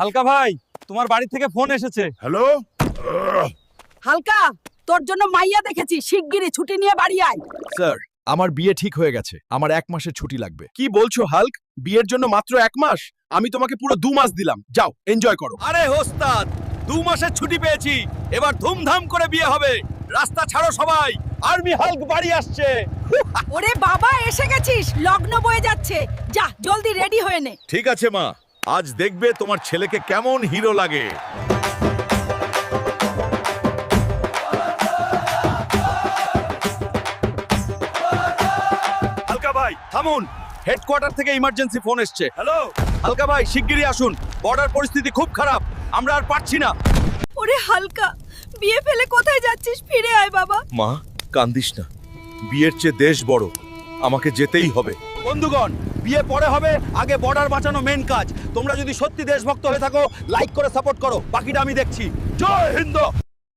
হালকা ভাই, তোমার বাড়ি থেকে ফোন এসেছে। হ্যালো। হালকা, তোর জন্য মাইয়া দেখেছি, শিগগিরই ছুটি নিয়ে বাড়ি আয়। স্যার, আমার বিয়ে ঠিক হয়ে গেছে, আমার 1 মাসের ছুটি লাগবে। কি বলছো হাল্ক? বিয়ের জন্য মাত্র 1 মাস? আমি তোমাকে পুরো 2 মাস দিলাম, যাও এনজয় করো। আরে ওস্তাদ, 2 মাসের ছুটি পেয়েছি, এবার ধুমধাম করে বিয়ে হবে। রাস্তা ছাড়ো সবাই, আর্মি হাল্ক বাড়ি আসছে। ওরে বাবা, এসে গেছিস, লগ্ন বয়ে যাচ্ছে, যা জলদি রেডি হয়ে নে। ঠিক আছে মা, আজ দেখবে তোমার ছেলেকে কেমন হিরো লাগে। হালকা ভাই থামুন, হেডকোয়ার্টার থেকে ইমার্জেন্সি ফোন এসছে। হ্যালো। হালকা ভাই শিগগিরই আসুন, বর্ডার পরিস্থিতি খুব খারাপ, আমরা আর পারছি না। ওরে হালকা, বিয়ে ফেলে কোথায় যাচ্ছিস? ফিরে আয় বাবা। মা, কান্দিস না, বিয়ের চেয়ে দেশ বড়, আমাকে যেতেই হবে। বন্ধুগণ, বিয়ে পরে হবে, আগে বর্ডার বাঁচানো মেন কাজ। তোমরা যদি সত্যি দেশভক্ত হয়ে থাকো, লাইক করে সাপোর্ট করো, বাকিটা আমি দেখছি। জয় হিন্দ।